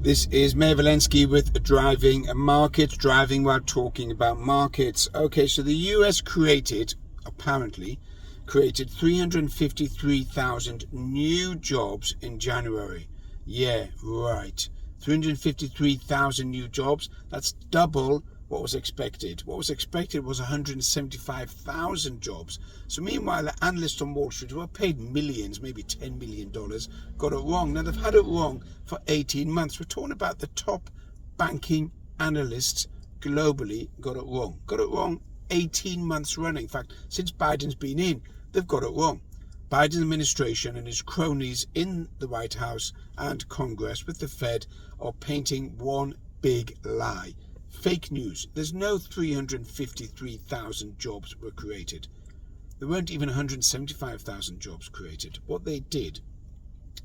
This is Meir Valensky with Driving Markets, driving while talking about markets. Okay, so the US apparently created 353,000 new jobs in January. Yeah, right. 353,000 new jobs. That's double what was expected. What was expected was 175,000 jobs. So meanwhile, the analysts on Wall Street who are paid millions, maybe $10 million, got it wrong. Now, they've had it wrong for 18 months. We're talking about the top banking analysts globally got it wrong. Got it wrong 18 months running. In fact, since Biden's been in, they've got it wrong. Biden's administration and his cronies in the White House and Congress with the Fed are painting one big lie. Fake news. There's no 353,000 jobs were created. There weren't even 175,000 jobs created. What they did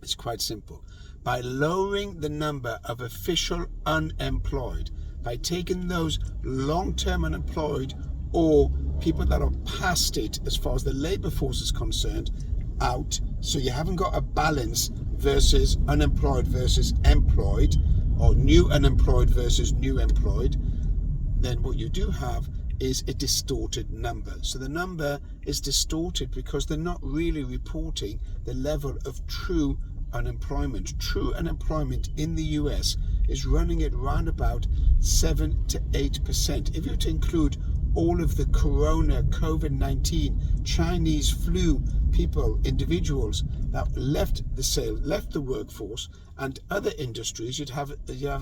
is quite simple. By lowering the number of official unemployed, by taking those long-term unemployed or people that are past it as far as the labour force is concerned out, so you haven't got a balance versus unemployed versus employed, or new unemployed versus new employed, then what you do have is a distorted number. So the number is distorted because they're not really reporting the level of true unemployment. True unemployment in the US is running at round about 7 to 8%. If you were to include all of the corona, COVID-19, Chinese flu people, individuals that left the workforce and other industries, you have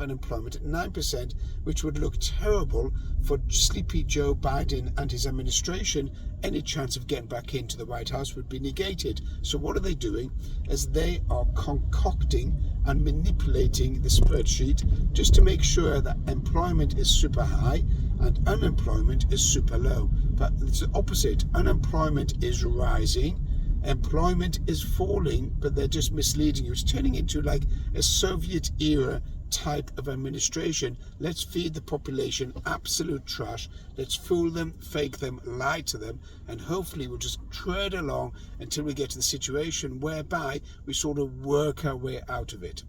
unemployment at 9%, which would look terrible for sleepy Joe Biden and his administration. Any chance of getting back into the White House would be negated. So what are they doing? As they are concocting and manipulating the spreadsheet just to make sure that employment is super high and unemployment is super low. But it's the opposite. Unemployment is rising, employment is falling, but they're just misleading you. It's turning into like a Soviet era type of administration. Let's feed the population absolute trash. Let's fool them, fake them, lie to them, and hopefully we'll just tread along until we get to the situation whereby we sort of work our way out of it.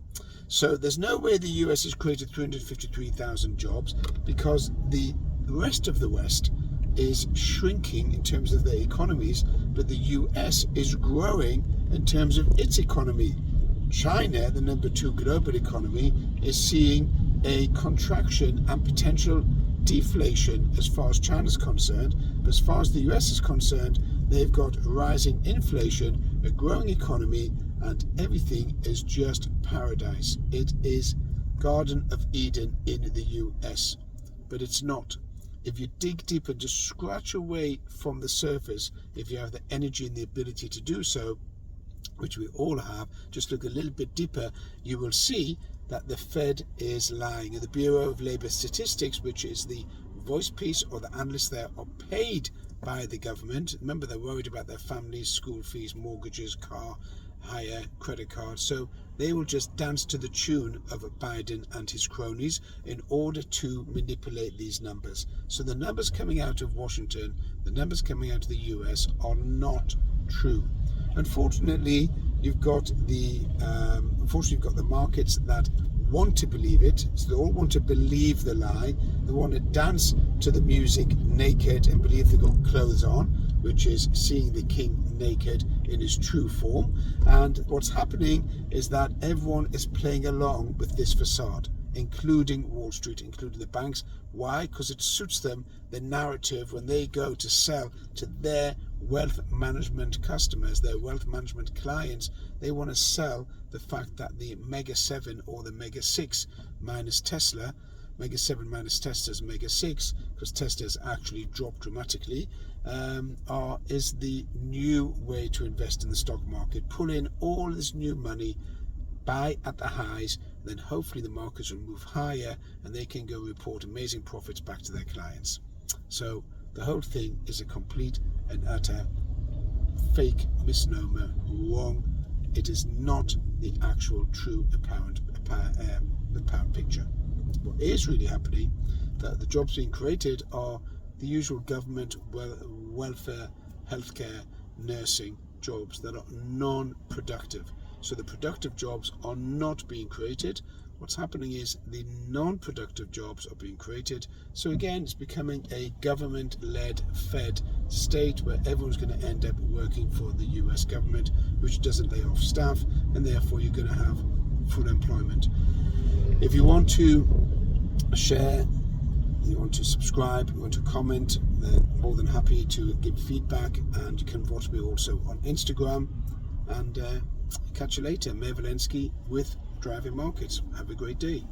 So there's no way the US has created 353,000 jobs because the rest of the West is shrinking in terms of their economies, but the US is growing in terms of its economy. China, the number 2 global economy, is seeing a contraction and potential deflation as far as China's concerned. But as far as the US is concerned, they've got rising inflation, a growing economy, and everything is just paradise. It is Garden of Eden in the US, but it's not. If you dig deeper, just scratch away from the surface, if you have the energy and the ability to do so, which we all have, just look a little bit deeper, you will see that the Fed is lying. And the Bureau of Labor Statistics, which is the voice piece or the analysts there, are paid by the government. Remember, they're worried about their families, school fees, mortgages, car hire, credit cards. So they will just dance to the tune of Biden and his cronies in order to manipulate these numbers. So the numbers coming out of Washington, the numbers coming out of the US are not true. Unfortunately, you've got the markets that want to believe it. So they all want to believe the lie. They want to dance to the music naked and believe they've got clothes on, which is seeing the king naked in his true form. And what's happening is that everyone is playing along with this facade, including Wall Street, including the banks. Why? Because it suits them, the narrative, when they go to sell to their wealth management customers, their wealth management clients. They want to sell the fact that the Mega 7 or the Mega 6 minus Tesla, Mega 7 minus Tesla's Mega 6, because Tesla's actually dropped dramatically, is the new way to invest in the stock market. Pull in all this new money, buy at the highs, then hopefully the markets will move higher and they can go report amazing profits back to their clients. So the whole thing is a complete and utter fake misnomer, wrong. It is not the actual true apparent picture. What is really happening, that the jobs being created are the usual government, welfare, healthcare, nursing jobs that are non-productive. So the productive jobs are not being created. What's happening is the non-productive jobs are being created. So again, it's becoming a government-led, fed state where everyone's going to end up working for the US government, which doesn't lay off staff, and therefore you're going to have full employment. If you want to share, you want to subscribe, you want to comment, then more than happy to give feedback, and you can watch me also on Instagram. And catch you later. Mayor Walensky with Driving Markets. Have a great day.